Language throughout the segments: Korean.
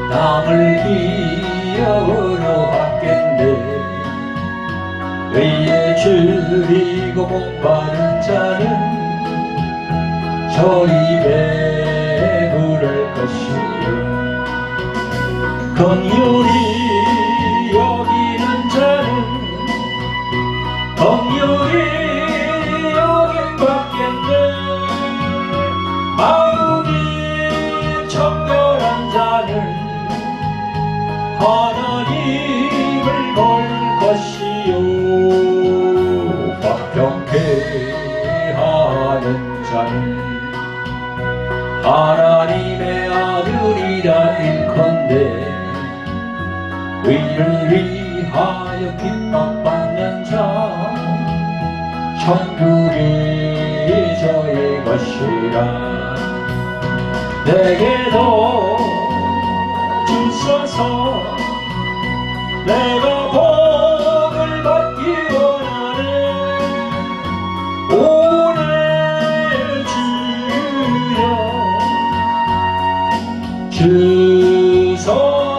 남을 기억으로 받겠네. 의에 줄이고 목마른 자는 저 입에 물을 것이요. 긍휼히 여기는 자는 긍휼히 여김받겠네. 마음이 청결한 자는 하나님을 볼 것이요. 박경케 하는 자는 하나님의 아들이라 일컨대. 의를 위하여 핍박받는 자 천국이 저의 것이라. 내게도 주소서. 내가 복을 받기 원하네. 오늘 주여 주소서.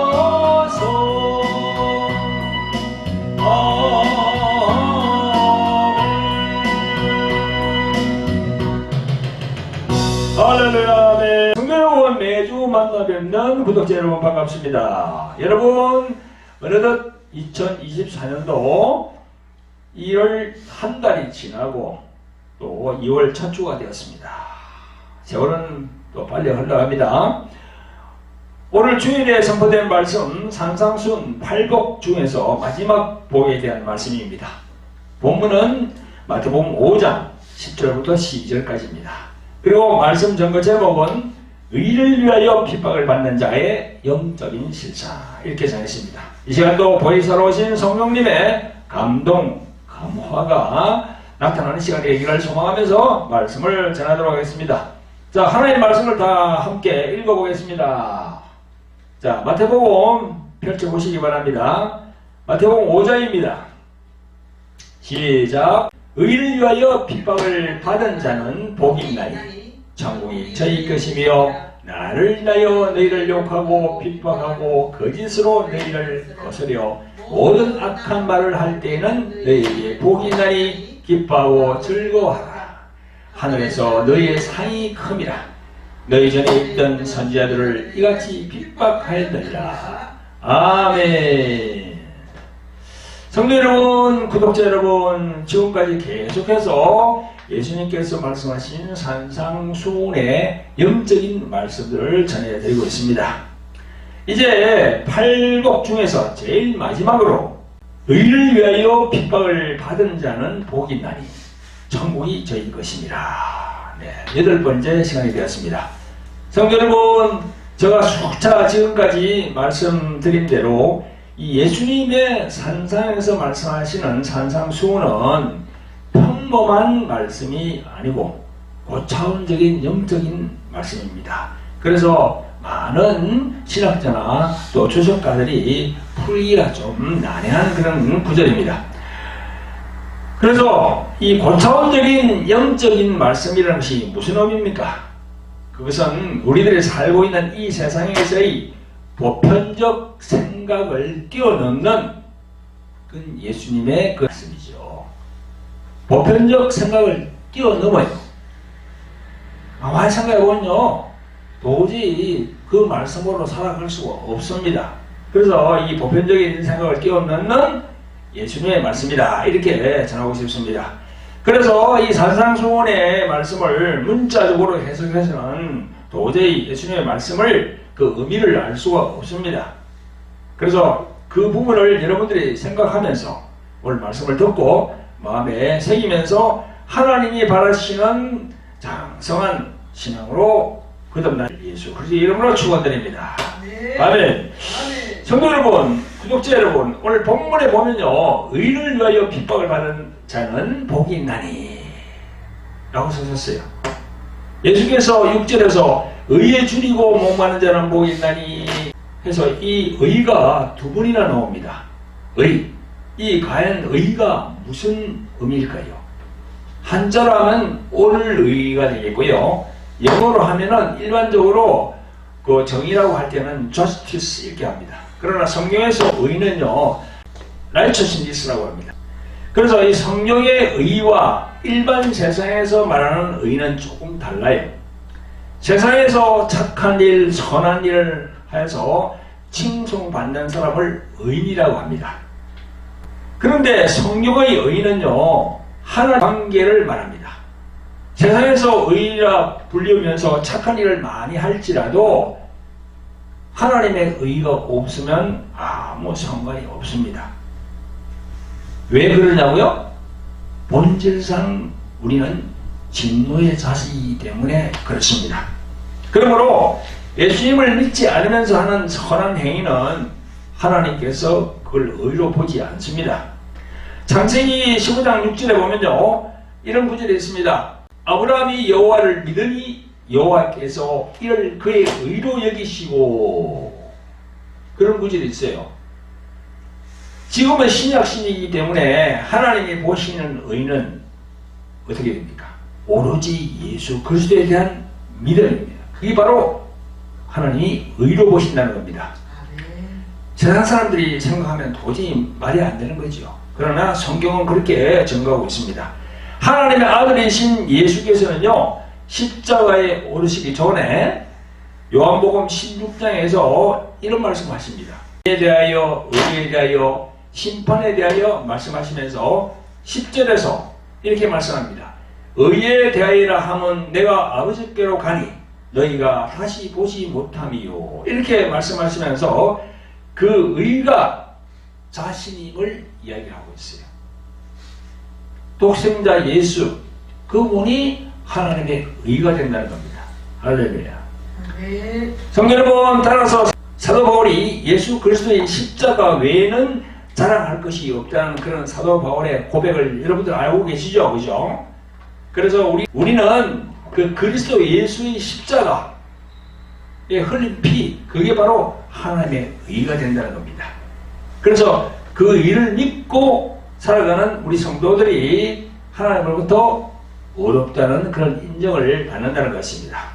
할렐루야. 네. 성도 여러분, 매주 만나 뵙는 구독자 여러분 반갑습니다. 여러분, 어느덧 2024년도 1월 한 달이 지나고 또 2월 첫 주가 되었습니다. 세월은 또 빨리 흘러갑니다. 오늘 주일에 선포된 말씀 산상순 8복 중에서 마지막 복에 대한 말씀입니다. 본문은 마태복음 5장 10절부터 12절까지입니다. 그리고 말씀 전거 제목은 의를 위하여 핍박을 받는 자의 영적인 실사, 이렇게 정했습니다. 이 시간도 보혜사로 오신 성령님의 감동, 감화가 나타나는 시간이 되기를 소망하면서 말씀을 전하도록 하겠습니다. 자, 하나님의 말씀을 다 함께 읽어보겠습니다. 자, 마태복음 펼쳐보시기 바랍니다. 마태복음 5장입니다. 시작. 의를 위하여 핍박을 받은 자는 복이 있나니 천국이 저희 것이며, 나를 인하여 너희를 욕하고 핍박하고 거짓으로 너희를 거스려 모든 악한 말을 할 때에는 너희에게 복이 있나니 기뻐하고 즐거워하라. 하늘에서 너희의 상이 큼이라. 너희 전에 있던 선지자들을 이같이 핍박하였느니라. 아멘. 성도 여러분, 구독자 여러분, 지금까지 계속해서 예수님께서 말씀하신 산상수훈의 영적인 말씀들을 전해드리고 있습니다. 이제 8복 중에서 제일 마지막으로 의를 위하여 핍박을 받은 자는 복이 있나니 천국이 저희 것이니라. 네, 8번째 시간이 되었습니다. 성도 여러분, 제가 수차 지금까지 말씀드린 대로 이 예수님의 산상에서 말씀하시는 산상수훈은 평범한 말씀이 아니고 고차원적인 영적인 말씀입니다. 그래서 많은 신학자나 또 주석가들이 풀기가 좀 난해한 그런 구절입니다. 그래서 이 고차원적인 영적인 말씀이라는 것이 무슨 의미입니까? 그것은 우리들이 살고 있는 이 세상에서의 보편적 생각을 뛰어넘는 그 예수님의 그 말씀이죠. 보편적 생각을 뛰어넘어요. 가만히 생각해보면요, 도저히 그 말씀으로 살아갈 수가 없습니다. 그래서 이 보편적인 생각을 뛰어넘는 예수님의 말씀이다, 이렇게 전하고 싶습니다. 그래서 이 산상수훈의 말씀을 문자적으로 해석해서는 도저히 예수님의 말씀을 그 의미를 알 수가 없습니다. 그래서 그 부분을 여러분들이 생각하면서 오늘 말씀을 듣고 마음에 새기면서 하나님이 바라시는 장성한 신앙으로 거듭날 예수 그리스도의 이름으로 축원드립니다. 아멘. 성도 여러분, 구독자 여러분, 오늘 본문에 보면요, 의를 위하여 핍박을 받은 자는 복이 있나니 라고 써졌어요. 예수께서 6절에서 의에 줄이고 목마른 자는 복이 있나니 해서 이 의가 두 번이나 나옵니다. 의. 이 과연 의가 무슨 의미일까요? 한자로 하면 오늘 의가 되겠고요. 영어로 하면은 일반적으로 그 정의라고 할 때는 justice 이렇게 합니다. 그러나 성경에서 의는요, righteousness라고 합니다. 그래서 이 성경의 의와 일반 세상에서 말하는 의는 조금 달라요. 세상에서 착한 일, 선한 일을 해서 칭송받는 사람을 의인이라고 합니다. 그런데 성경의 의는요, 하나님 관계를 말합니다. 세상에서 의인이라 불리우면서 착한 일을 많이 할지라도 하나님의 의가 없으면 아무 상관이 없습니다. 왜 그러냐고요? 본질상 우리는 진노의 자식이기 때문에 그렇습니다. 그러므로 예수님을 믿지 않으면서 하는 선한 행위는 하나님께서 그걸 의로 보지 않습니다. 창세기 15장 6절에 보면요, 이런 구절이 있습니다. 아브라함이 여호와를 믿으니 여호와께서 이를 그의 의로 여기시고, 그런 구절이 있어요. 지금은 신약신이기 때문에 하나님이 보시는 의는 어떻게 됩니까? 오로지 예수 그리스도에 대한 믿음입니다. 그게 바로 하나님이 의로 보신다는 겁니다. 세상 사람들이 생각하면 도저히 말이 안 되는 거죠. 그러나 성경은 그렇게 증거하고 있습니다. 하나님의 아들이신 예수께서는요, 십자가에 오르시기 전에 요한복음 16장에서 이런 말씀하십니다. 의에 대하여, 의에 대하여, 심판에 대하여 말씀하시면서 10절에서 이렇게 말씀합니다. 의에 대하여라 함은 내가 아버지께로 가니 너희가 다시 보지 못함이요. 이렇게 말씀하시면서 그 의가 자신임을 이야기하고 있어요. 독생자 예수, 그분이 하나님의 의가 된다는 겁니다. 할렐루야. 성도 여러분, 따라서 사도 바울이 예수 그리스도의 십자가 외에는 자랑할 것이 없다는 그런 사도 바울의 고백을 여러분들 알고 계시죠? 그죠? 그래서 우리는 그 그리스도 예수의 십자가에 흘린 피, 그게 바로 하나님의 의가 된다는 겁니다. 그래서 그 의를 믿고 살아가는 우리 성도들이 하나님으로부터 의롭다는 그런 인정을 받는다는 것입니다.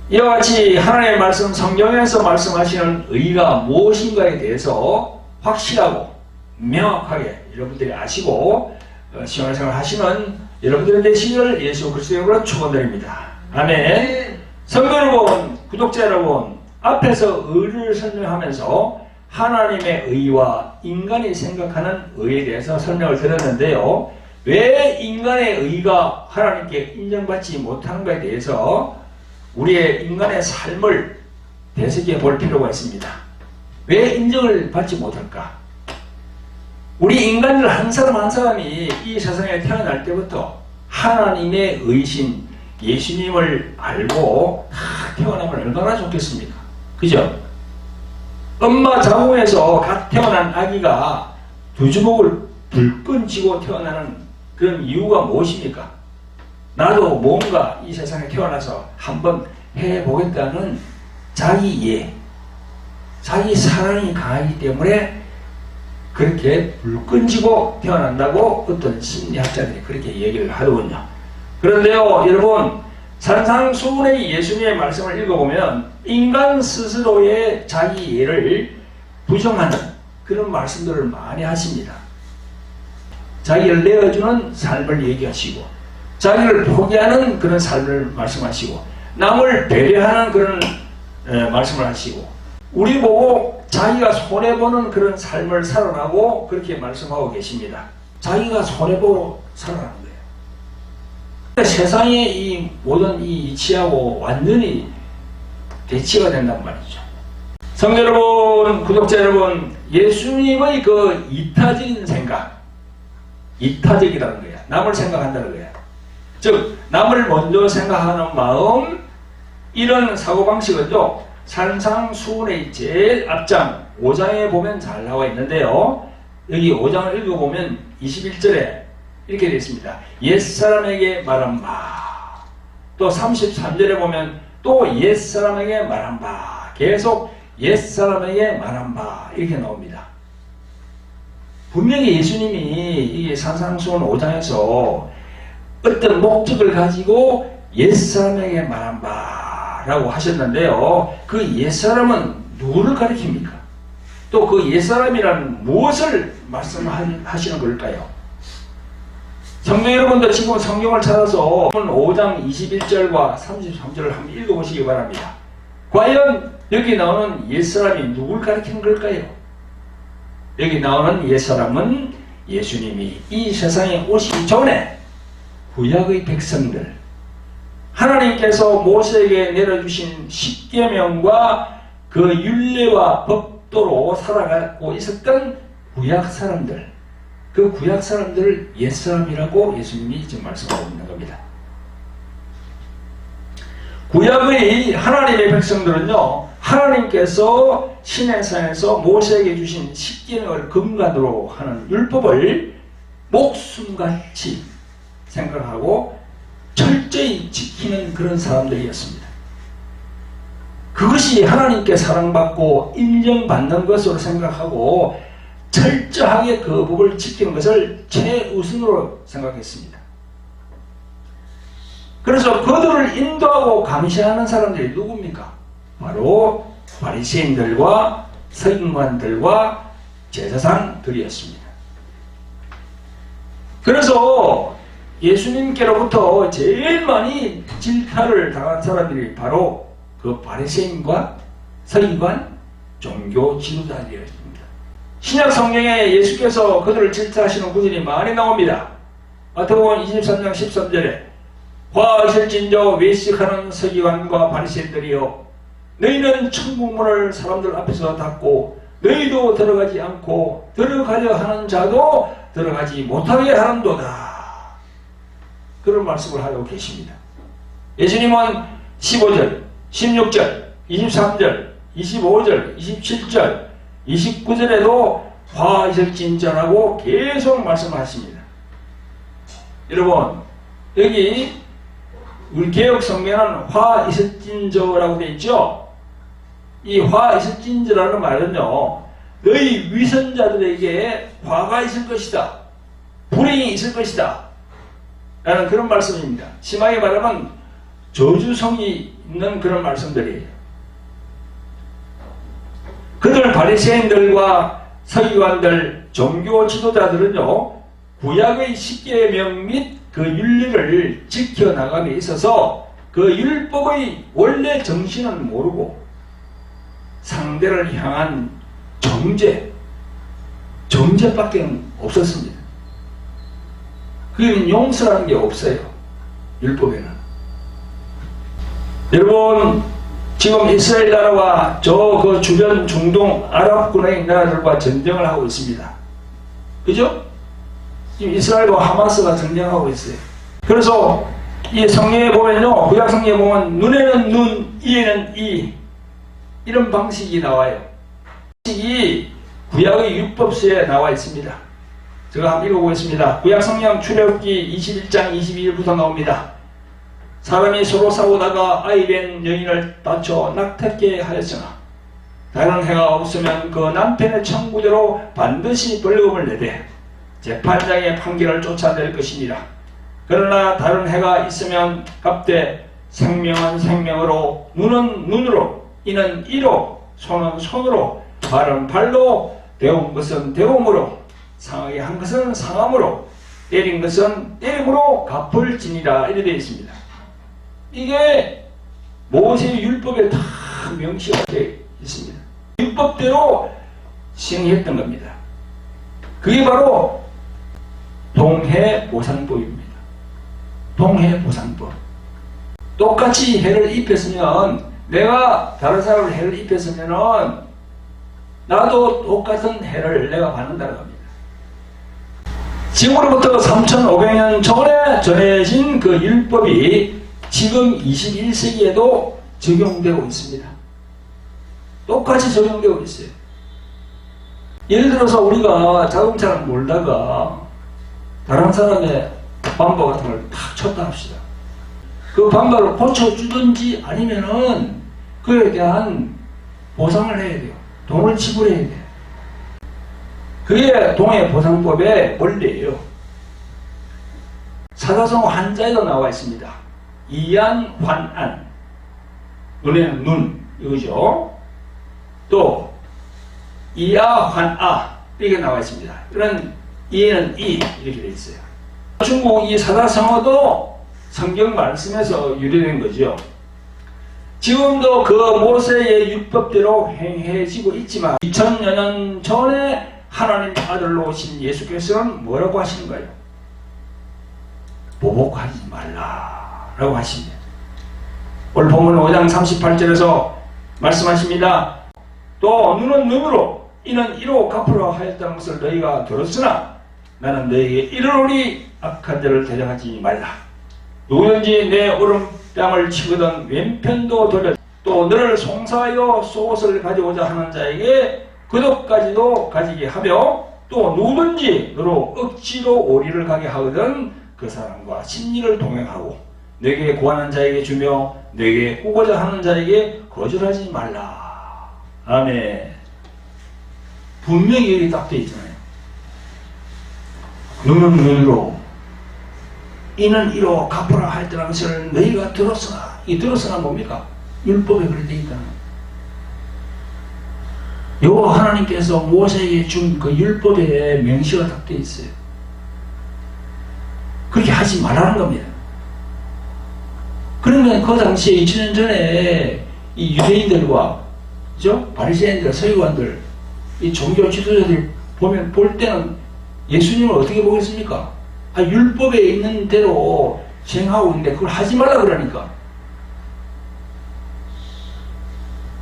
이와 같이 하나님의 말씀, 성경에서 말씀하시는 의가 무엇인가에 대해서 확실하고 명확하게 여러분들이 아시고 신앙생활 하시는 여러분들의 되시기를 예수 그리스도의 이름으로 축원드립니다. 아멘. 성도 여러분, 구독자 여러분, 앞에서 의를 설명하면서 하나님의 의와 인간이 생각하는 의에 대해서 설명을 드렸는데요. 왜 인간의 의가 하나님께 인정받지 못하는가에 대해서 우리의 인간의 삶을 되새겨 볼 필요가 있습니다. 왜 인정을 받지 못할까? 우리 인간들 한 사람 한 사람이 이 세상에 태어날 때부터 하나님의 의신 예수님을 알고 태어나면 얼마나 좋겠습니까? 그죠? 엄마 자궁에서 갓 태어난 아기가 두 주먹을 불끈 쥐고 태어나는 그런 이유가 무엇입니까? 나도 뭔가 이 세상에 태어나서 한번 해보겠다는 자기 이해, 자기 사랑이 강하기 때문에 그렇게 불끈 쥐고 태어난다고 어떤 심리학자들이 그렇게 얘기를 하더군요. 그런데요, 여러분, 산상수훈의 예수님의 말씀을 읽어보면 인간 스스로의 자기 이해를 부정하는 그런 말씀들을 많이 하십니다. 자기를 내어주는 삶을 얘기하시고, 자기를 포기하는 그런 삶을 말씀하시고, 남을 배려하는 그런 말씀을 하시고, 우리 보고 자기가 손해보는 그런 삶을 살아나고 그렇게 말씀하고 계십니다. 자기가 손해보고 살아나는 거예요. 세상의 이 모든 이 이치하고 완전히 대치가 된단 말이죠. 성도 여러분, 구독자 여러분, 예수님의 그 이타적인 생각, 이타적이라는 거야. 남을 생각한다는 거야. 즉, 남을 먼저 생각하는 마음, 이런 사고방식은요, 산상수훈의 제일 앞장 5장에 보면 잘 나와 있는데요. 여기 5장을 읽어보면 21절에 이렇게 되어 있습니다. 옛사람에게 말한 바. 또 33절에 보면 또 옛사람에게 말한 바. 계속 옛사람에게 말한 바. 이렇게 나옵니다. 분명히 예수님이 이 산상수훈 5장에서 어떤 목적을 가지고 옛사람에게 말한 바 라고 하셨는데요. 그 옛사람은 누구를 가리킵니까? 또 그 옛사람이란 무엇을 말씀하시는 걸까요? 성도 여러분들 지금 성경을 찾아서 5장 21절과 33절을 한번 읽어보시기 바랍니다. 과연 여기 나오는 옛사람이 누굴 가리키는 걸까요? 여기 나오는 옛사람은 예수님이 이 세상에 오시기 전에 구약의 백성들, 하나님께서 모세에게 내려주신 십계명과 그 율례와 법도로 살아가고 있었던 구약 사람들, 그 구약 사람들을 옛사람이라고 예수님이 지금 말씀하고 있는 겁니다. 구약의 하나님의 백성들은요, 하나님께서 시내산에서 모세에게 주신 십계명을 근간으로 하는 율법을 목숨같이 생각하고 철저히 지키는 그런 사람들이었습니다. 그것이 하나님께 사랑받고 인정받는 것으로 생각하고 철저하게 그 법을 지키는 것을 최우선으로 생각했습니다. 그래서 그들을 인도하고 감시하는 사람들이 누굽니까? 바로 바리새인들과 서기관들과 제사장들이었습니다. 그래서 예수님께로부터 제일 많이 질타를 당한 사람들이 바로 그 바리새인과 서기관, 종교 지도자들이었습니다. 신약 성경에 예수께서 그들을 질타하시는 구절이 많이 나옵니다. 마태복음 23장 13절에 화하실진저 외식하는 서기관과 바리새인들이여, 너희는 천국문을 사람들 앞에서 닫고 너희도 들어가지 않고 들어가려 하는 자도 들어가지 못하게 하는도다. 그런 말씀을 하고 계십니다. 예수님은 15절, 16절, 23절, 25절, 27절, 29절에도 화하실진저라고 계속 말씀하십니다. 여러분, 여기 우리 개혁 성경에는 화하실진저라고 되어 있죠. 이 화하실진저라는 말은요, 너희 위선자들에게 화가 있을 것이다, 불행이 있을 것이다 라는 그런 말씀입니다. 심하게 말하면 저주성이 있는 그런 말씀들이에요. 그들 바리새인들과 서기관들, 종교 지도자들은요, 구약의 십계명 및 그 윤리를 지켜나감에 있어서 그 율법의 원래 정신은 모르고 상대를 향한 정죄밖에 없었습니다. 그게 용서라는 게 없어요, 율법에는. 여러분, 지금 이스라엘 나라와 저 그 주변 중동 아랍권의 나라들과 전쟁을 하고 있습니다. 그죠? 지금 이스라엘과 하마스가 전쟁하고 있어요. 그래서 이 성경에 보면요, 구약 성경에 보면 눈에는 눈, 이에는 이, 이런 방식이 나와요. 이 구약의 율법서에 나와 있습니다. 제가 한번 읽어보겠습니다. 구약 성경 출애굽기 21장 22절부터 나옵니다. 사람이 서로 싸우다가 아이 된 여인을 다쳐 낙태케 하였으나 다른 해가 없으면 그 남편의 청구대로 반드시 벌금을 내되 재판장의 판결을 쫓아낼 것이니라. 그러나 다른 해가 있으면 값되 생명은 생명으로, 눈은 눈으로, 이는 이로, 손은 손으로, 발은 발로, 배운 것은 배움으로, 상하게 한 것은 상함으로, 때린 것은 때림으로 갚을 지니라. 이렇게 되어 있습니다. 이게 모세의 율법에 다 명시가 되어 있습니다. 율법대로 시행했던 겁니다. 그게 바로 동해보상법입니다. 동해보상법. 똑같이 해를 입혔으면, 내가 다른 사람을 해를 입혔으면 나도 똑같은 해를 내가 받는다는 겁니다. 지금으로부터 3,500년 전에 전해진 그 율법이 지금 21세기에도 적용되고 있습니다. 똑같이 적용되고 있어요. 예를 들어서 우리가 자동차를 몰다가 다른 사람의 밤바 같은 걸 탁 쳤다 합시다. 그 밤바를 고쳐주든지 아니면은 그에 대한 보상을 해야 돼요. 돈을 지불해야 돼요. 그게 동해보상법의 원리예요. 사자성 한자에도 나와 있습니다. 이안, 환안. 눈에는 눈, 이거죠. 또 이아 환아 이렇게 나와 있습니다. 이런 이에는 이 이렇게 되어 있어요. 중국 이 사자성어도 성경 말씀에서 유래된 거죠. 지금도 그 모세의 율법대로 행해지고 있지만 2000여 년 전에 하나님 아들로 오신 예수께서는 뭐라고 하시는가요? 보복하지 말라라고 하십니다. 오늘 본문 5장 38절에서 말씀하십니다. 또 눈은 눈으로 이는 이로 갚으라 하였다는 것을 너희가 들었으나 나는 너희에게 이르노니 악한 자를 대적하지 말라. 누구든지 내 오른뺨을 치거든 왼편도 돌려 또 너를 송사하여 속옷을 가져오자 하는 자에게 그것까지도 가지게 하며 또 누구든지 너로 억지로 오리를 가게 하거든 그 사람과 심리를 동행하고 내게 구하는 자에게 주며 내게 꾸고자 하는 자에게 거절하지 말라. 아멘. 분명히 여기 딱 되어 있잖아요. 눈은 눈으로 이는 이로 갚으라 할 때라는 것을 너희가 들었으나 이 들었으나 뭡니까? 율법에 그렇게 되어 있다는 거예요. 여호와 하나님께서 모세에게 준 그 율법에 명시가 딱 되어 있어요. 그렇게 하지 말라는 겁니다. 그러면 그 당시에 2000년 전에 이 유대인들과 그죠? 바리새인들, 서기관들, 이 종교 지도자들 볼 때는 예수님을 어떻게 보겠습니까? 율법에 있는 대로 시행하고 있는데 그걸 하지 말라 그러니까.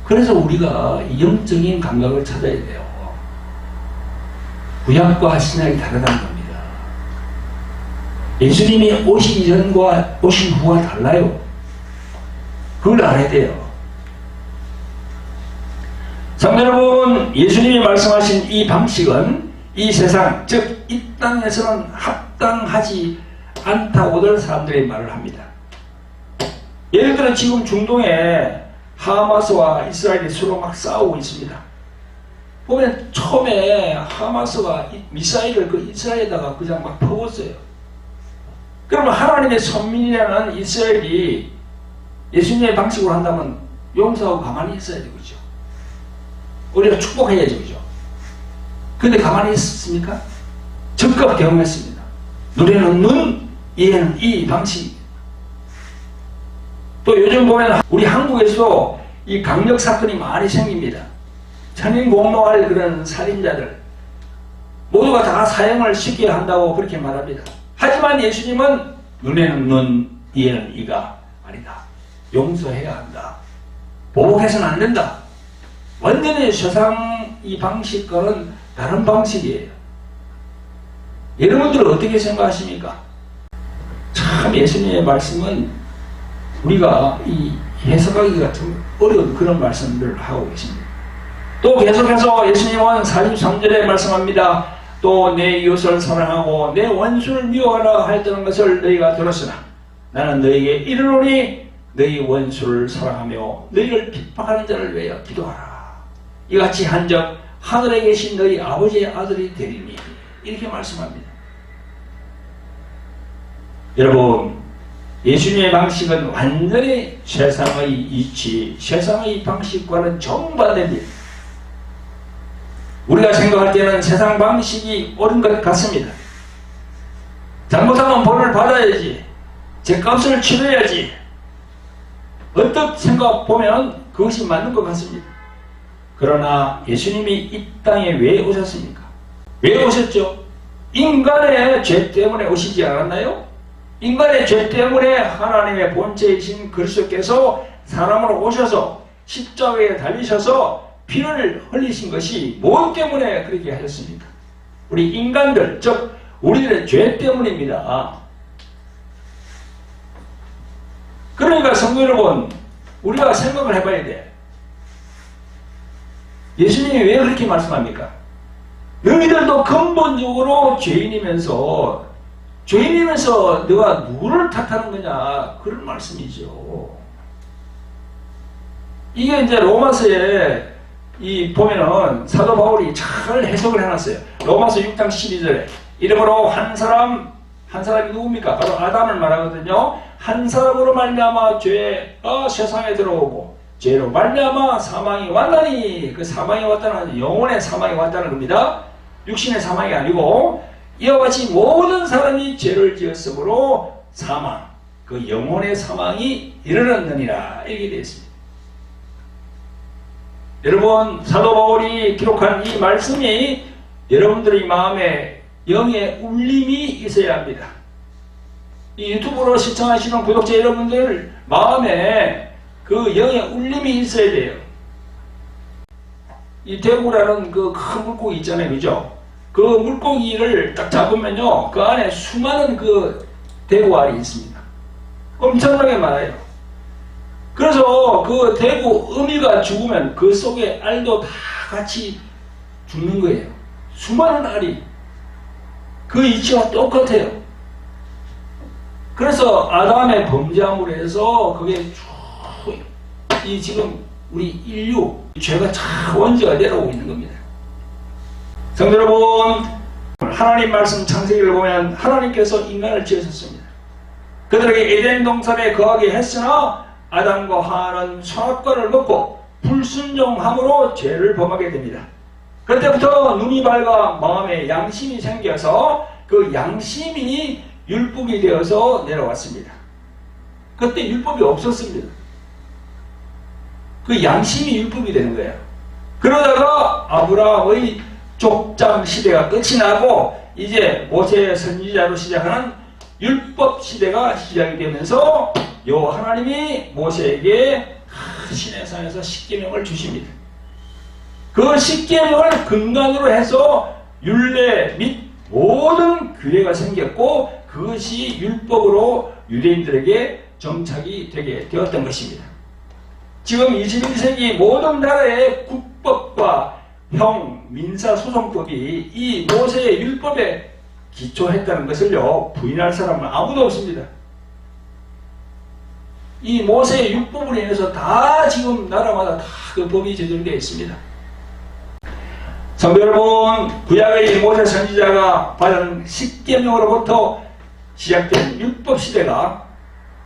그래서 우리가 영적인 감각을 찾아야 돼요. 구약과 신약이 다르다는 겁니다. 예수님이 오신 이전과 오신 후가 달라요. 그걸 알아야 돼요. 성도 여러분, 예수님이 말씀하신 이 방식은 이 세상, 즉 이 땅에서는 합당하지 않다고들 사람들이 말을 합니다. 예를 들어 지금 중동에 하마스와 이스라엘이 서로 막 싸우고 있습니다. 보면 처음에 하마스가 미사일을 그 이스라엘에다가 그냥 막 퍼붓어요. 그러면 하나님의 선민이라는 이스라엘이 예수님의 방식으로 한다면 용서하고 가만히 있어야 되죠. 우리가 축복해야죠. 그죠? 근데 가만히 있었습니까? 적극 경험했습니다. 눈에는 눈, 이에는 이 방식. 또 요즘 보면 우리 한국에서도 이 강력 사건이 많이 생깁니다. 천인공노할 그런 살인자들 모두가 다 사형을 쉽게 한다고 그렇게 말합니다. 하지만 예수님은 눈에는 눈, 이에는 이가 아니다. 용서해야 한다. 보복해서는 안 된다. 완전히 세상 이 방식과는 다른 방식이에요. 여러분들은 어떻게 생각하십니까? 참 예수님의 말씀은 우리가 이 해석하기가 좀 어려운 그런 말씀들을 하고 계십니다. 또 계속해서 예수님은 43절에 말씀합니다. 또 내 이웃을 사랑하고 내 원수를 미워하라 하였다는 것을 너희가 들었으나 나는 너희에게 이르노니 너희 원수를 사랑하며 너희를 핍박하는 자를 위하여 기도하라. 이같이 한적 하늘에 계신 너희 아버지의 아들이 되리니 이렇게 말씀합니다. 여러분, 예수님의 방식은 완전히 세상의 이치, 세상의 방식과는 정반대입니다. 우리가 생각할 때는 세상 방식이 옳은 것 같습니다. 잘못하면 벌을 받아야지, 죗값을 치러야지, 언뜻 생각 보면 그것이 맞는 것 같습니다. 그러나 예수님이 이 땅에 왜 오셨습니까? 왜 오셨죠? 인간의 죄 때문에 오시지 않았나요? 인간의 죄 때문에 하나님의 본체이신 그리스도께서 사람으로 오셔서 십자가에 달리셔서 피를 흘리신 것이 무엇 때문에 그렇게 하셨습니까? 우리 인간들, 즉 우리들의 죄 때문입니다. 그러니까 성도 여러분, 우리가 생각을 해봐야 돼. 예수님이 왜 그렇게 말씀합니까? 너희들도 근본적으로 죄인이면서 너가 누구를 탓하는 거냐, 그런 말씀이죠. 이게 이제 로마서에 보면은 사도 바울이 잘 해석을 해놨어요. 로마서 6장 12절에 이러므로 한 사람이 누굽니까? 바로 아담을 말하거든요. 한 사람으로 말미암아 죄가 세상에 들어오고 죄로 말미암아 사망이 왔나니, 그 사망이 왔다는 영혼의 사망이 왔다는 겁니다. 육신의 사망이 아니고, 이와 같이 모든 사람이 죄를 지었으므로 사망, 그 영혼의 사망이 이르렀느니라, 이렇게 되어 있습니다. 여러분, 사도 바울이 기록한 이 말씀이 여러분들의 마음에 영의 울림이 있어야 합니다. 이 유튜브로 시청하시는 구독자 여러분들 마음에 그 영의 울림이 있어야 돼요. 이 대구라는 그 큰 물고기 있잖아요, 그죠? 그 물고기를 딱 잡으면요, 그 안에 수많은 그 대구 알이 있습니다. 엄청나게 많아요. 그래서 그 대구 어미가 죽으면 그 속에 알도 다 같이 죽는 거예요. 수많은 알이. 그 이치와 똑같아요. 그래서 아담의 범죄함으로 해서 그게 쭉 이 지금 우리 인류 죄가 참 원죄가 내려오고 있는 겁니다. 성도 여러분, 하나님 말씀 창세기를 보면 하나님께서 인간을 지으셨습니다. 그들에게 에덴 동산에 거하게 했으나 아담과 하와는 선악과를 먹고 불순종함으로 죄를 범하게 됩니다. 그때부터 눈이 밝아 마음에 양심이 생겨서 그 양심이 율법이 되어서 내려왔습니다. 그때 율법이 없었습니다. 그 양심이 율법이 되는 거예요. 그러다가 아브라함의 족장 시대가 끝이 나고 이제 모세 선지자로 시작하는 율법 시대가 시작이 되면서 요 하나님이 모세에게 시내산에서 십계명을 주십니다. 그 십계명을 근간으로 해서 율례 및 모든 규례가 생겼고 그것이 율법으로 유대인들에게 정착이 되게 되었던 것입니다. 지금 21세기 모든 나라의 국법과 형, 민사, 소송법이 이 모세의 율법에 기초했다는 것을요, 부인할 사람은 아무도 없습니다. 이 모세의 율법으로 인해서 다 지금 나라마다 다 그 법이 제정되어 있습니다. 성도 여러분, 구약의 모세 선지자가 받은 십계명으로부터 시작된 율법 시대가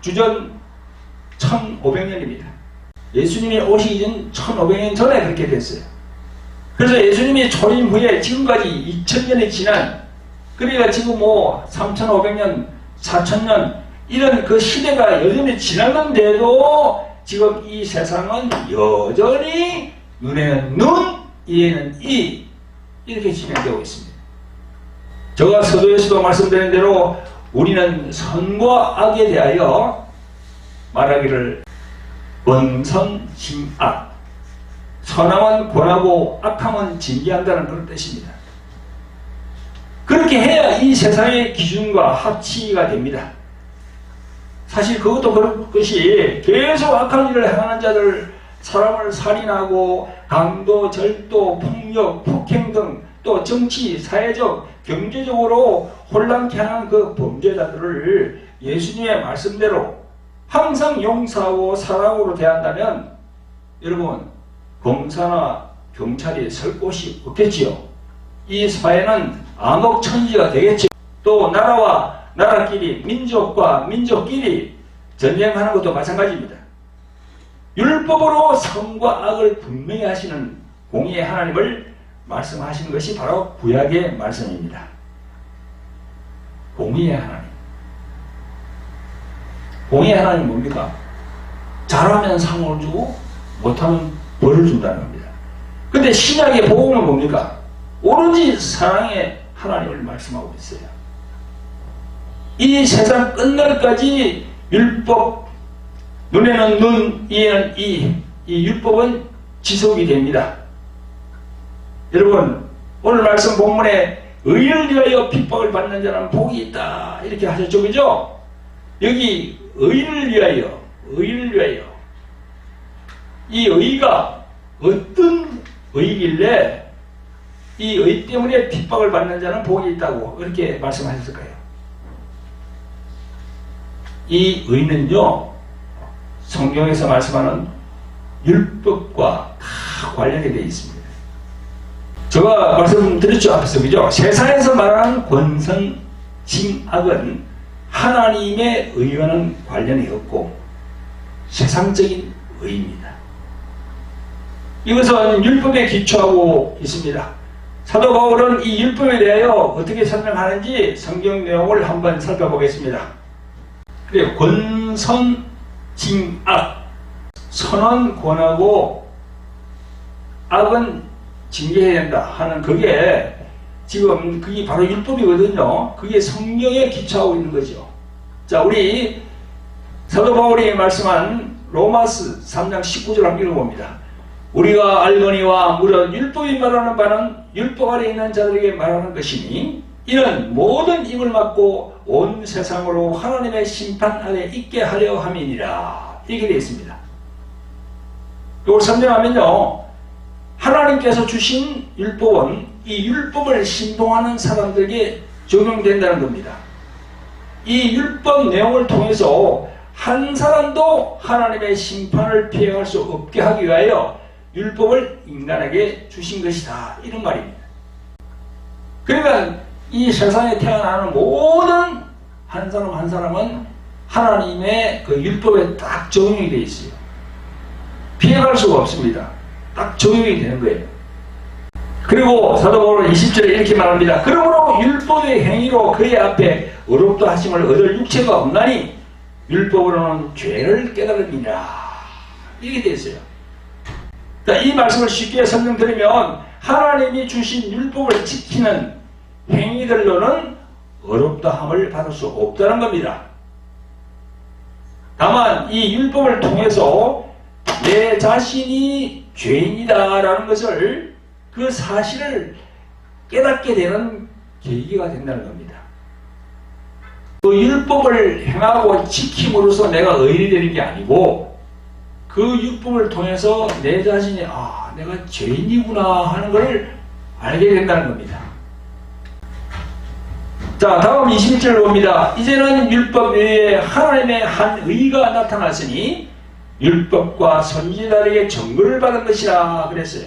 주전 1500년입니다. 예수님이 오시기 전 1500년 전에 그렇게 됐어요. 그래서 예수님이 초림 후에 지금까지 2000년이 지난, 그러니까 지금 뭐 3500년, 4000년 이런 그 시대가 여전히 지났는데도 지금 이 세상은 여전히 눈에는 눈, 이에는 이 이렇게 진행되고 있습니다. 제가 서두에서도 말씀드린 대로 우리는 선과 악에 대하여 말하기를 권선심악, 선함은 권하고 악함은 징계한다는 그런 뜻입니다. 그렇게 해야 이 세상의 기준과 합치가 됩니다. 사실 그것도 그런 것이 계속 악한 일을 행하는 자들, 사람을 살인하고 강도, 절도, 폭력, 폭행 등 또 정치, 사회적, 경제적으로 혼란케 하는 그 범죄자들을 예수님의 말씀대로 항상 용서하고 사랑으로 대한다면 여러분, 검사나 경찰이 설 곳이 없겠지요. 이 사회는 암흑천지가 되겠죠. 또 나라와 나라끼리, 민족과 민족끼리 전쟁하는 것도 마찬가지입니다. 율법으로 선과 악을 분명히 하시는 공의의 하나님을 말씀하시는 것이 바로 구약의 말씀입니다. 공의의 하나님. 공의의 하나님 뭡니까? 잘하면 상을 주고 못하면 벌을 준다는 겁니다. 근데 신약의 복음은 뭡니까? 오로지 사랑의 하나님을 말씀하고 있어요. 이 세상 끝날까지 율법, 눈에는 눈, 이에는 이 율법은 지속이 됩니다. 여러분, 오늘 말씀 본문에 의를 위하여 핍박을 받는 자는 복이 있다 이렇게 하셨죠, 그죠? 여기 의를 위하여, 의를 위하여. 이 의가 어떤 의길래 이 의 때문에 핍박을 받는 자는 복이 있다고 그렇게 말씀하셨을까요? 이 의는요, 성경에서 말씀하는 율법과 다 관련이 되어 있습니다. 제가 말씀드렸죠, 앞에서, 그죠? 세상에서 말하는 권선, 징악은 하나님의 의와는 관련이 없고 세상적인 의입니다. 이것은 율법에 기초하고 있습니다. 사도 바울은 이 율법에 대하여 어떻게 설명하는지 성경 내용을 한번 살펴보겠습니다. 그래, 권선, 징악. 선은 권하고 악은 징계해야 된다 하는 그게 지금 그게 바로 율법이거든요. 그게 성경에 기초하고 있는 거죠. 자, 우리 사도 바울이 말씀한 로마서 3장 19절 한번 읽어봅니다. 우리가 알거니와 무릇 율법이 말하는 바는 율법 아래 있는 자들에게 말하는 것이니 이는 모든 입을 막고 온 세상으로 하나님의 심판 아래 있게 하려 함이니라. 이렇게 되어 있습니다. 이걸 설명하면요, 하나님께서 주신 율법은 이 율법을 신봉하는 사람들에게 적용된다는 겁니다. 이 율법 내용을 통해서 한 사람도 하나님의 심판을 피해갈 수 없게 하기 위하여 율법을 인간에게 주신 것이다, 이런 말입니다. 그러니까 이 세상에 태어나는 모든 한 사람 한 사람은 하나님의 그 율법에 딱 적용이 되어 있어요. 피해갈 수가 없습니다. 딱 적용이 되는 거예요. 그리고 사도 바울은 20절에 이렇게 말합니다. 그러므로 율법의 행위로 그의 앞에 어렵다 하심을 얻을 육체가 없나니 율법으로는 죄를 깨달음이라. 이렇게 되어 있어요. 이 말씀을 쉽게 설명드리면 하나님이 주신 율법을 지키는 행위들로는 어렵다함을 받을 수 없다는 겁니다. 다만 이 율법을 통해서 내 자신이 죄인이다라는 것을, 그 사실을 깨닫게 되는 계기가 된다는 겁니다. 그 율법을 행하고 지킴으로써 내가 의인이 되는 게 아니고 그 율법을 통해서 내 자신이 내가 죄인이구나 하는 것을 알게 된다는 겁니다. 자, 다음 21절 봅니다. 이제는 율법 외에 하나님의 한 의가 나타났으니 율법과 선지자들에게 증거를 받은 것이라 그랬어요.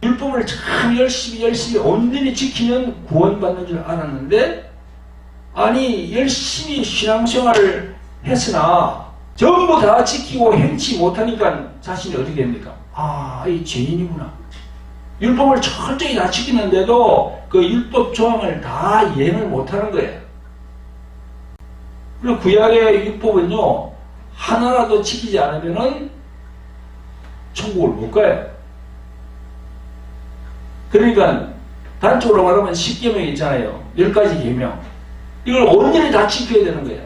율법을 참 열심히 온전히 지키면 구원받는 줄 알았는데, 아니 열심히 신앙생활을 했으나 전부 다 지키고 행치 못하니까 자신이 어떻게 됩니까? 이 죄인이구나. 율법을 철저히 다 지키는데도 그 율법 조항을 다 이행을 못하는 거예요. 그리고 구약의 율법은요, 하나라도 지키지 않으면은 천국을 못 가요. 그러니까 단적으로 말하면 10계명이 있잖아요. 10가지 계명. 이걸 온전히 다 지켜야 되는 거예요.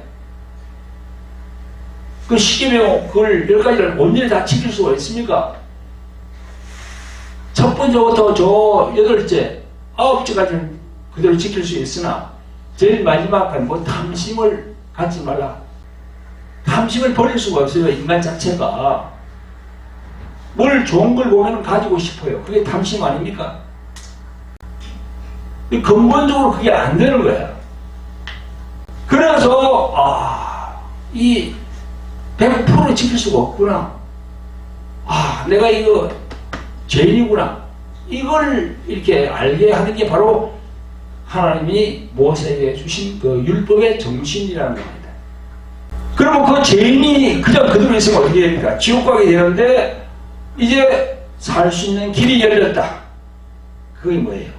그 10계명, 그걸 10가지를 온전히 다 지킬 수가 있습니까? 첫 번째부터 저 8째, 9째까지는 그대로 지킬 수 있으나 제일 마지막은 탐심을 갖지 말라. 탐심을 버릴 수가 없어요. 인간 자체가 뭘 좋은 걸 보면 가지고 싶어요. 그게 탐심 아닙니까? 근본적으로 그게 안 되는 거야. 그래서 이 100% 지킬 수가 없구나. 내가 이거 죄인이구나. 이걸 이렇게 알게 하는 게 바로 하나님이 모세에게 주신 그 율법의 정신이라는 겁니다. 그러면 그 죄인이 그냥 그대로 있으면 어떻게 됩니까? 지옥 가게 되는데 이제 살 수 있는 길이 열렸다. 그게 뭐예요?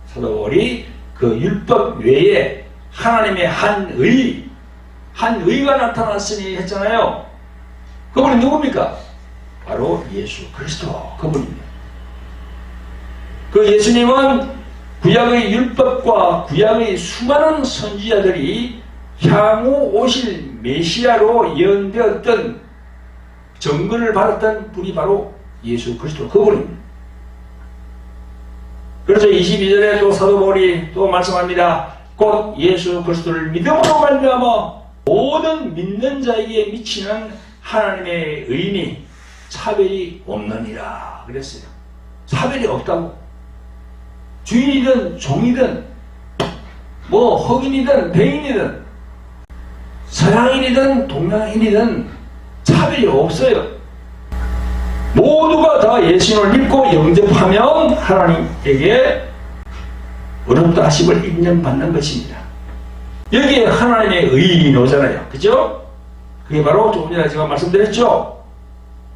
사도 바울이 그 율법 외에 하나님의 한 의가 나타났으니 했잖아요. 그분이 누굽니까? 바로 예수 그리스도, 그분입니다. 그 예수님은 구약의 율법과 구약의 수많은 선지자들이 향후 오실 메시아로 예언되었던 증거를 받았던 분이 바로 예수 그리스도, 그분입니다. 그래서 22절에 또 사도 바울이 또 말씀합니다. 곧 예수 그리스도를 믿음으로 말미암아 모든 믿는 자에게 미치는 하나님의 의인이 차별이 없느니라 그랬어요. 차별이 없다고. 주인이든 종이든 흑인이든 백인이든 서양인이든 동양인이든 차별이 없어요. 모두가 다 예수님을 믿고 영접하면 하나님에게 어렵다 하심을 인정받는 것입니다. 여기에 하나님의 의인이 오잖아요. 그죠? 그게 바로 조금 전에 제가 말씀드렸죠.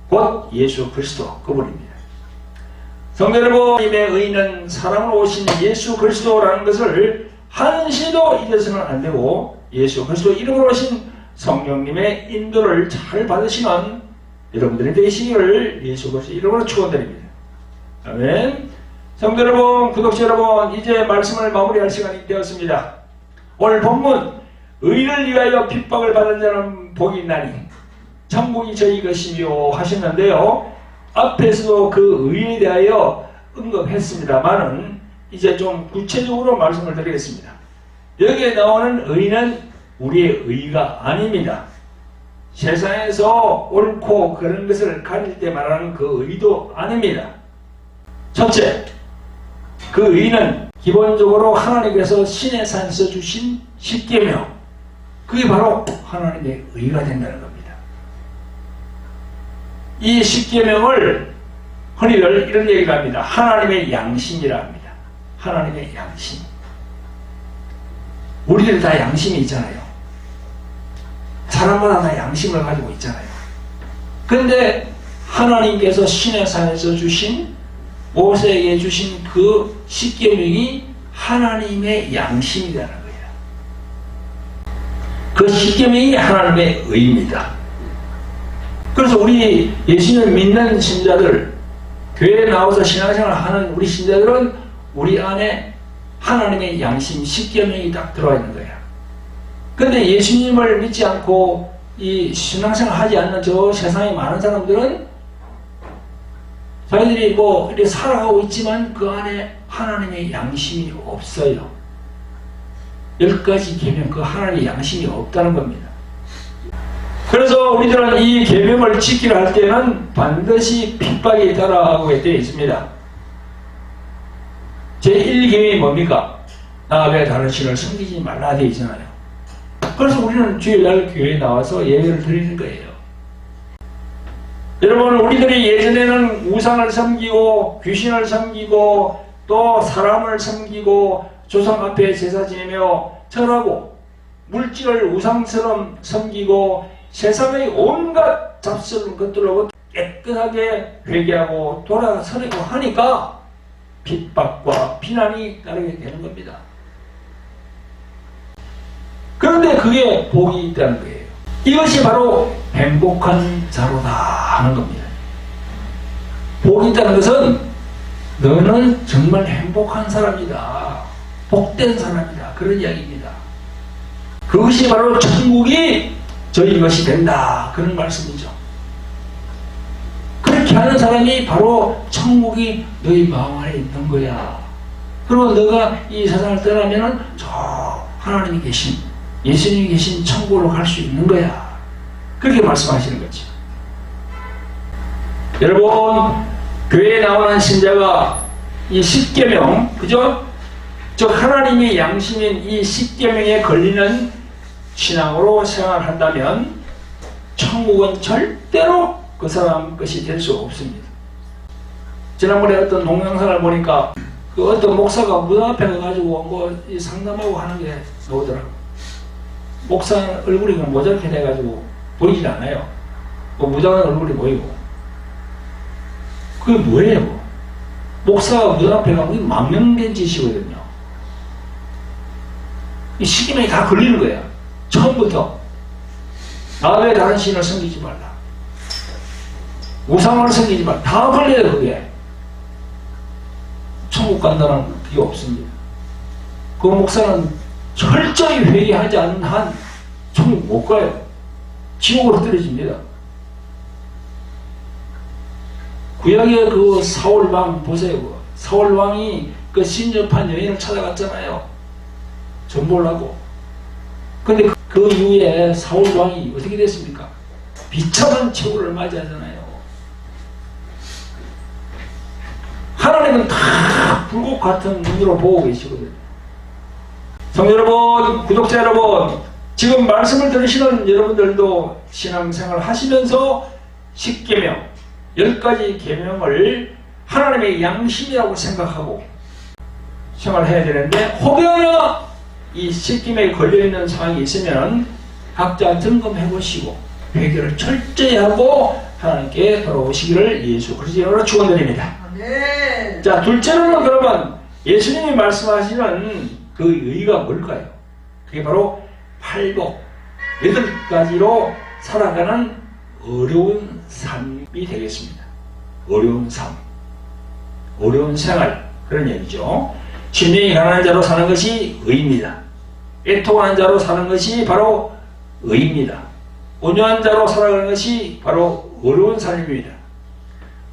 곧 예수 그리스도, 그분입니다. 성도 여러분, 님의 의는 사랑으로 오신 예수 그리스도라는 것을 한시도 잊어서는 안 되고, 예수 그리스도 이름으로 오신 성령님의 인도를 잘 받으시는 여러분들이 되시기를 예수 그리스도 이름으로 축원드립니다. 아멘. 성도 여러분, 구독자 여러분, 이제 말씀을 마무리할 시간이 되었습니다. 오늘 본문, 의를 위하여 핍박을 받은 자는 복이 있나니 천국이 저희 것이며 하셨는데요. 앞에서도 그 의에 대하여 언급했습니다만은 이제 좀 구체적으로 말씀을 드리겠습니다. 여기에 나오는 의는 우리의 의가 아닙니다. 세상에서 옳고 그런 것을 가릴 때 말하는 그 의도 아닙니다. 첫째, 그 의는 기본적으로 하나님께서 신의 산에서 주신 십계명, 그게 바로 하나님의 의가 된다는 겁니다. 이 십계명을 흔히들 이런 얘기를 합니다. 하나님의 양심이라 합니다. 하나님의 양심. 우리들 다 양심이 있잖아요. 사람마다 다 양심을 가지고 있잖아요. 그런데 하나님께서 신의 산에서 주신, 모세에게 주신 그 십계명이 하나님의 양심이라는 거예요. 그 십계명이 하나님의 의입니다. 그래서 우리 예수님을 믿는 신자들, 교회에 나와서 신앙생활을 하는 우리 신자들은 우리 안에 하나님의 양심, 십계명이 딱 들어와 있는 거예요. 그런데 예수님을 믿지 않고 이 신앙생활을 하지 않는 저 세상에 많은 사람들은 자기들이 뭐 이렇게 살아가고 있지만 그 안에 하나님의 양심이 없어요. 10가지 계명, 그 하나님의 양심이 없다는 겁니다. 그래서 우리들은 이 계명을 지키려 할 때는 반드시 핍박이 따라오게 되어 있습니다. 제1계명이 뭡니까? 나 외에 다른 신을 섬기지 말라 되어 있잖아요. 그래서 우리는 주일날 교회에 나와서 예배를 드리는 거예요. 여러분, 우리들이 예전에는 우상을 섬기고 귀신을 섬기고 또 사람을 섬기고 조상 앞에 제사 지내며 절하고 물질을 우상처럼 섬기고 세상의 온갖 잡스러운 것들로 깨끗하게 회개하고 돌아서려고 하니까 핍박과 비난이 따르게 되는 겁니다. 그런데 그게 복이 있다는 거예요. 이것이 바로 행복한 자로다 하는 겁니다. 복이 있다는 것은 너는 정말 행복한 사람이다, 복된 사람이다, 그런 이야기입니다. 그것이 바로 천국이 저희 것이 된다, 그런 말씀이죠. 그렇게 하는 사람이 바로 천국이 너희 마음 안에 있는 거야. 그리고 너가 이 세상을 떠나면은 저 하나님이 계신, 예수님이 계신 천국으로 갈 수 있는 거야. 그렇게 말씀하시는 거죠. 여러분, 교회에 나오는 신자가 이 십계명, 그죠? 즉 하나님의 양심인 이 십계명에 걸리는 신앙으로 생활한다면 천국은 절대로 그 사람 것이 될 수 없습니다. 지난번에 어떤 동영상을 보니까 그 어떤 목사가 무당 앞에 가가지고 뭐 상담하고 하는 게 나오더라고요. 목사 얼굴이 모자이크 돼가지고 보이질 않아요. 뭐 무당은 얼굴이 보이고. 그게 뭐예요? 목사가 무당 앞에 가면 망명된 짓이거든요. 이 십계명이 다 걸리는 거야. 처음부터 나 외에 다른 신을 섬기지 말라, 우상을 섬기지 말라, 다 걸려요. 그게 천국 간다는 그게 없습니다. 그 목사는 철저히 회개하지 않는 한 천국 못 가요. 지옥으로 떨어집니다. 구약의 그 사울왕 보세요. 사울왕이 그 신접한 여인을 찾아갔잖아요. 전보려고. 근데 그 이후에 사울왕이 어떻게 됐습니까? 비참한 최후를 맞이하잖아요. 하나님은 다 불꽃 같은 눈으로 보고 계시거든요. 성도 여러분, 구독자 여러분, 지금 말씀을 들으시는 여러분들도 신앙생활 하시면서 10계명, 10가지 계명을 하나님의 양심이라고 생각하고 생활해야 되는데, 혹여나 이 10계명에 걸려있는 상황이 있으면 각자 점검해 보시고 회개를 철저히 하고 하나님께 돌아오시기를 예수 그리스도로 축원드립니다. 아멘. 자, 둘째로는 그러면 예수님이 말씀하시는 그 의의가 뭘까요? 그게 바로 팔복, 8가지로 살아가는 어려운 삶이 되겠습니다. 어려운 삶, 어려운 생활, 그런 얘기죠. 심령이 가난한 자로 사는 것이 의입니다. 애통하는 자로 사는 것이 바로 의입니다. 온유한 자로 살아가는 것이 바로 어려운 삶입니다.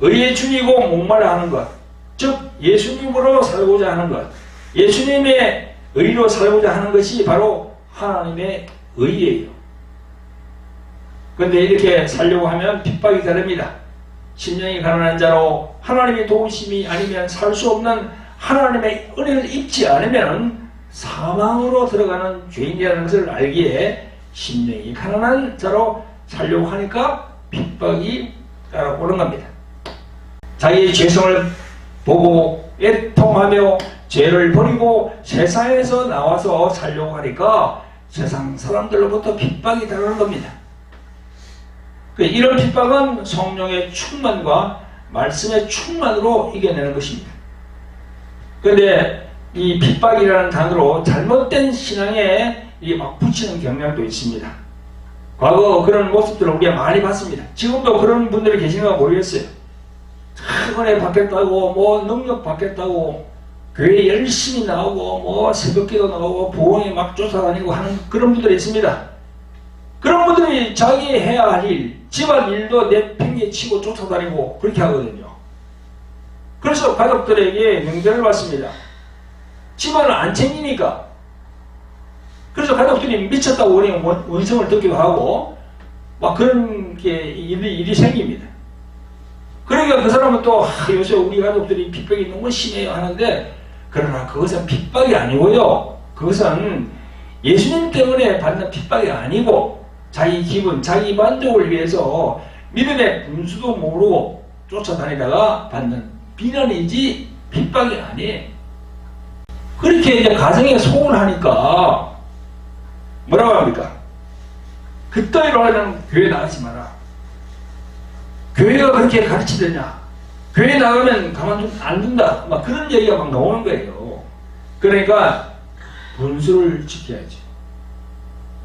의에 줄이고 목말라 하는 것, 즉 예수님으로 살고자 하는 것, 예수님의 의로 살고자 하는 것이 바로 하나님의 의예요. 그런데 이렇게 살려고 하면 핍박이 다릅니다. 심령이 가난한 자로 하나님의 도우심이 아니면 살 수 없는 하나님의 은혜를 입지 않으면 사망으로 들어가는 죄인이라는 것을 알기에 심령이 가난한 자로 살려고 하니까 핍박이 따라오는 겁니다. 자기의 죄성을 보고 애통하며 죄를 버리고 세상에서 나와서 살려고 하니까 세상 사람들로부터 핍박이 따르는 겁니다. 이런 핍박은 성령의 충만과 말씀의 충만으로 이겨내는 것입니다. 그런데 이 핍박이라는 단어로 잘못된 신앙에 막 붙이는 경향도 있습니다. 과거 그런 모습들을 우리가 많이 봤습니다. 지금도 그런 분들이 계신가 모르겠어요. 은혜 받겠다고, 뭐 능력 받겠다고, 교회 열심히 나오고, 뭐 새벽기도 나오고, 부흥에 막 쫓아다니고 하는 그런 분들이 있습니다. 그런 분들이 자기 해야 할 일, 집안 일도 내팽개치고 쫓아다니고 그렇게 하거든요. 그래서 가족들에게 명제를 받습니다. 집안을 안 챙기니까. 그래서 가족들이 미쳤다고 원성을 듣기도 하고 막 그런 게 일이 생깁니다. 그러니까 그 사람은 또 요새 우리 가족들이 핍박이 너무 심해요 하는데, 그러나 그것은 핍박이 아니고요. 그것은 예수님 때문에 받는 핍박이 아니고 자기 기분, 자기 만족을 위해서 믿음의 분수도 모르고 쫓아다니다가 받는 비난이지 핍박이 아니에요. 그렇게 이제 가정에 소원하니까 뭐라고 합니까? 그따위로 하면 교회 나가지 마라. 교회가 그렇게 가르치더냐? 교회 나가면 가만 안 둔다. 막 그런 얘기가 막 나오는 거예요. 그러니까 분수를 지켜야죠.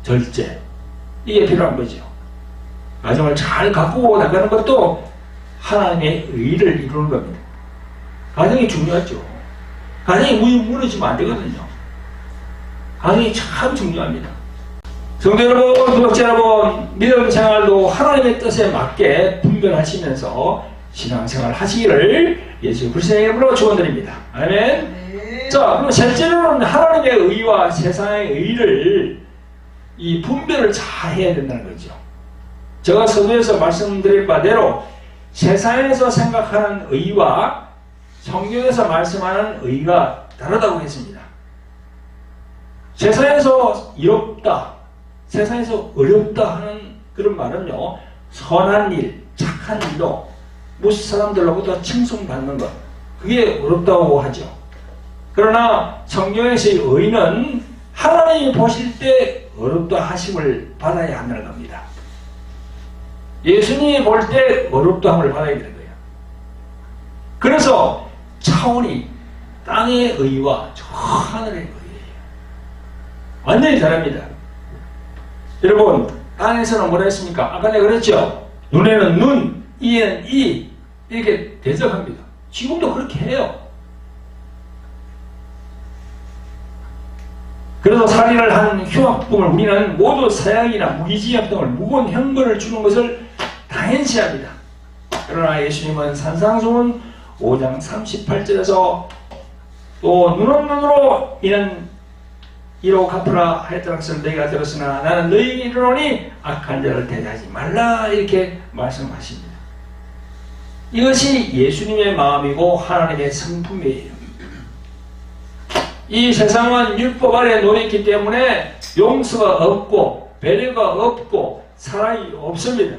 절제. 이게 필요한 거죠. 가정을 잘 가꾸고 나가는 것도 하나님의 의를 이루는 겁니다. 가정이 중요하죠. 가정이 무너지면 안 되거든요. 가정이 참 중요합니다. 성도 여러분, 구독자 여러분, 믿음 생활도 하나님의 뜻에 맞게 분별하시면서 신앙생활 하시기를 예수 그리스도의 이름으로 축원드립니다. 아멘. 네. 자, 그럼 실제로는 하나님의 의와 세상의 의를 이 분별을 잘 해야 된다는 거죠. 제가 서두에서 말씀드린 바대로 세상에서 생각하는 의와 성경에서 말씀하는 의가 다르다고 했습니다. 세상에서 이롭다, 세상에서 어렵다 하는 그런 말은요, 선한 일, 착한 일로 무슨 사람들로부터 칭송받는 것, 그게 어렵다고 하죠. 그러나 성경에서의 의는 하나님이 보실 때 어렵다 하심을 받아야 한다는 겁니다. 예수님이 볼 때 어렵다 함을 받아야 되는 거예요. 그래서 차원이 땅의 의와 저 하늘의 의예요. 완전히 다릅니다. 여러분, 땅에서는 뭐라 했습니까? 아까 내가 그랬죠? 눈에는 눈, 이에는 이, 이렇게 대적합니다. 지금도 그렇게 해요. 그래서 살인을 하는 흉악범을 우리는 모두 사형이나 무기징역 등을 무거운 형벌을 주는 것을 당연시합니다. 그러나 예수님은 산상수훈 5장 38절에서 또 눈 없는 눈으로 이는 이로 갚으라 하였던 것을 너희가 들었으나 나는 너희에게 이르노니 악한 자를 대하지 말라, 이렇게 말씀하십니다. 이것이 예수님의 마음이고 하나님의 성품이에요. 이 세상은 율법 아래 놓여있기 때문에 용서가 없고 배려가 없고 사랑이 없습니다.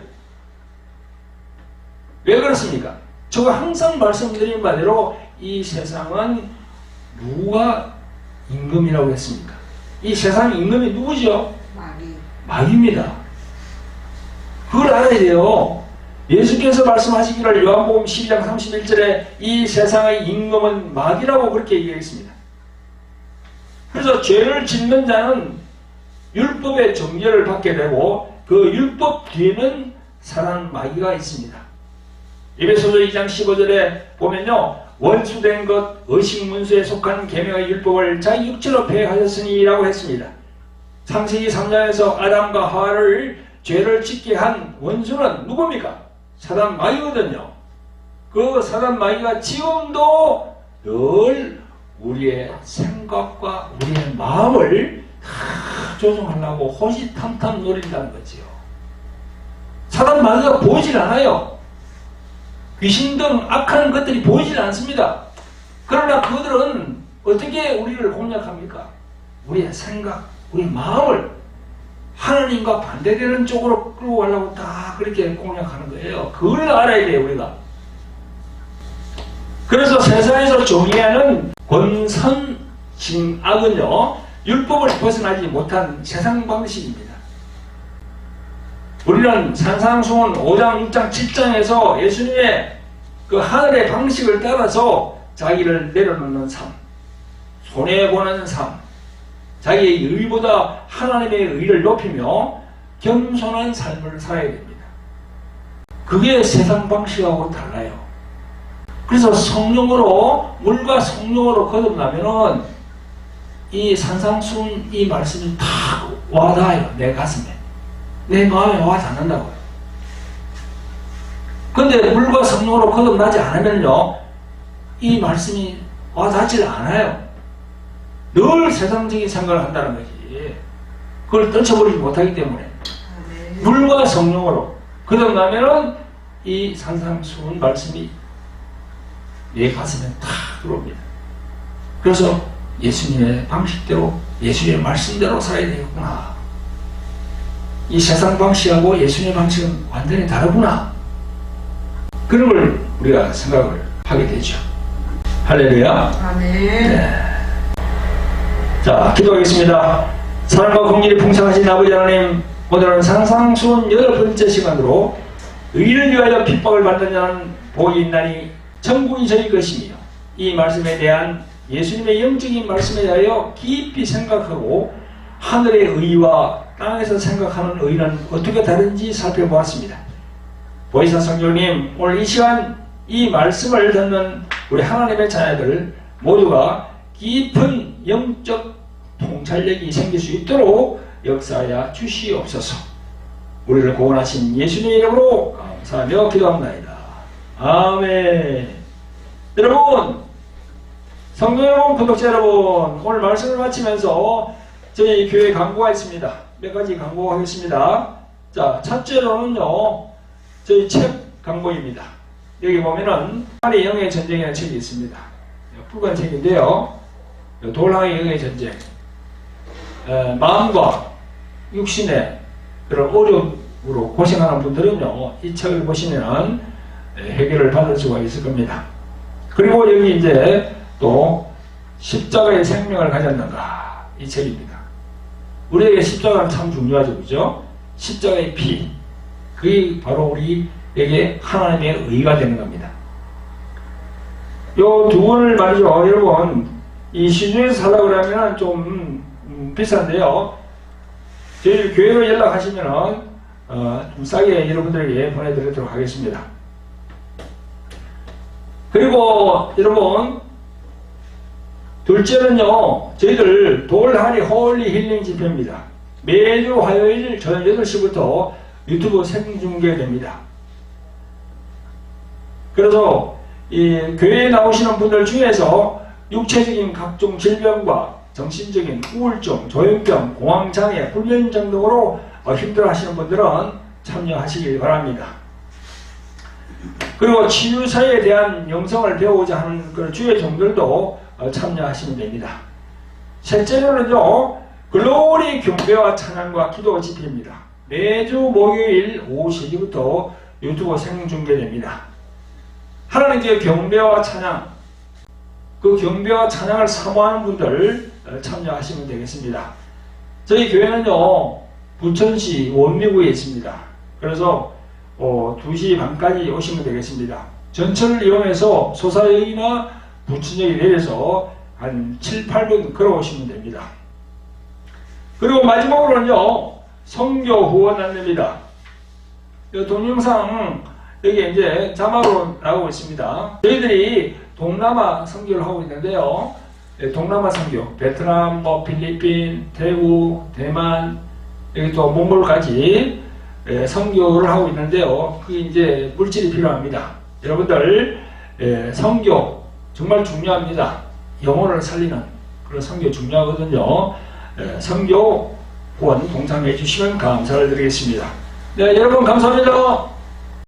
왜 그렇습니까? 제가 항상 말씀드린 바대로 이 세상은 누가 임금이라고 했습니까? 이 세상 임금이 누구죠? 마귀입니다. 그걸 알아야 돼요. 예수께서 말씀하시기를 요한복음 12장 31절에 이 세상의 임금은 마귀라고 그렇게 얘기했습니다. 그래서 죄를 짓는 자는 율법의 정죄를 받게 되고 그 율법 뒤에는 사단 마귀가 있습니다. 에베소서 2장 15절에 보면요, 원수된 것 의식문수에 속한 계명의 율법을 자기 육체로 폐하셨으니 라고 했습니다. 창세기 3장에서 아담과 하와를 죄를 짓게 한 원수는 누굽니까? 사단 마귀거든요. 그 사단 마귀가 지금도 늘 우리의 생각과 우리의 마음을 다 조종하려고 호시탐탐 노린다는 거지요. 사단 마귀가 보이질 않아요. 귀신 등 악한 것들이 보이질 않습니다. 그러나 그들은 어떻게 우리를 공략합니까? 우리의 생각, 우리 마음을 하나님과 반대되는 쪽으로 끌고 가려고 다 그렇게 공략하는 거예요. 그걸 알아야 돼요, 우리가. 그래서 세상에서 정의하는 권선징악은요, 율법을 벗어나지 못한 세상 방식입니다. 우리는 산상수훈 5장, 6장, 7장에서 예수님의 그 하늘의 방식을 따라서 자기를 내려놓는 삶, 손해보는 삶, 자기의 의보다 하나님의 의를 높이며 겸손한 삶을 살아야 됩니다. 그게 세상 방식하고 달라요. 그래서 성령으로, 물과 성령으로 거듭나면은 이 산상수훈 이 말씀이 다 와닿아요. 내 가슴에. 내 마음에 와닿는다고요. 근데 물과 성령으로 거듭나지 않으면요, 이 말씀이 와닿질 않아요. 늘 세상적인 생각을 한다는 거지. 그걸 떨쳐버리지 못하기 때문에. 물과 성령으로 거듭나면은 이 산상수훈 말씀이 내 가슴에 다 들어옵니다. 그래서 예수님의 방식대로, 예수님의 말씀대로 살아야 되겠구나. 이 세상 방식하고 예수님의 방식은 완전히 다르구나. 그런 걸 우리가 생각을 하게 되죠. 할렐루야. 아멘. 네. 자, 기도하겠습니다. 사랑과 공의를 풍성하신 아버지 하나님, 오늘은 산상수훈 8번째 시간으로 의를 위하여 핍박을 받는 자는 복이 있나니 천국이 저희 것이며, 이 말씀에 대한 예수님의 영적인 말씀에 대하여 깊이 생각하고 하늘의 의와 땅에서 생각하는 의는 어떻게 다른지 살펴보았습니다. 보이사 성령님, 오늘 이 시간 이 말씀을 듣는 우리 하나님의 자녀들 모두가 깊은 영적 통찰력이 생길 수 있도록 역사하여 주시옵소서. 우리를 구원하신 예수님의 이름으로 감사하며 기도합니다. 아멘. 여러분, 성도 여러분, 구독자 여러분, 오늘 말씀을 마치면서 저희 교회 광고가 있습니다. 몇 가지 광고하겠습니다. 자, 첫째로는요, 저희 책 광고입니다. 여기 보면은 돌항의 영의 전쟁이라는 책이 있습니다. 붉은 책인데요, 돌항의 영의 전쟁, 마음과 육신의 그런 어려움으로 고생하는 분들은요, 이 책을 보시면 해결을 받을 수가 있을 겁니다. 그리고 여기 이제 또 십자가의 생명을 가졌는가, 이 책입니다. 우리에게 십자가는 참 중요하죠, 그죠? 십자가의 피, 그게 바로 우리에게 하나님의 의가 되는 겁니다. 요 두 권을 말이죠, 여러분, 이 시중에서 살라고 그러면 좀 비싼데요, 저희 교회로 연락하시면은 좀 싸게 여러분들에게 보내드리도록 하겠습니다. 그리고 여러분, 둘째는요, 저희들 돌하리 홀리 힐링 집회입니다. 매주 화요일 저녁 8시부터 유튜브 생중계됩니다. 그래서 이 교회에 나오시는 분들 중에서 육체적인 각종 질병과 정신적인 우울증, 조현병, 공황장애, 불면증 등으로 힘들어하시는 분들은 참여하시길 바랍니다. 그리고 치유사에 대한 영성을 배우고자 하는 그 주의 종들도 참여하시면 됩니다. 셋째로는요, 글로리 경배와 찬양과 기도 집회입니다. 매주 목요일 오후 3시부터 유튜브 생중계됩니다. 하나님께 경배와 찬양, 그 경배와 찬양을 사모하는 분들 참여하시면 되겠습니다. 저희 교회는요, 부천시 원미구에 있습니다. 그래서 2시 반까지 오시면 되겠습니다. 전철을 이용해서 소사역이나 부천역에 내려서 한 7, 8분 걸어오시면 됩니다. 그리고 마지막으로는요, 선교 후원 안내입니다. 이 동영상 여기 이제 자막으로 나오고 있습니다. 저희들이 동남아 선교를 하고 있는데요. 동남아 선교, 베트남, 필리핀, 태국, 대만, 여기 또 몽골까지 선교를 하고 있는데요. 그게 이제 물질이 필요합니다. 여러분들 선교 정말 중요합니다. 영혼을 살리는 그런 선교 중요하거든요. 선교 후원 동참해 주시면 감사를 드리겠습니다. 네, 여러분 감사합니다.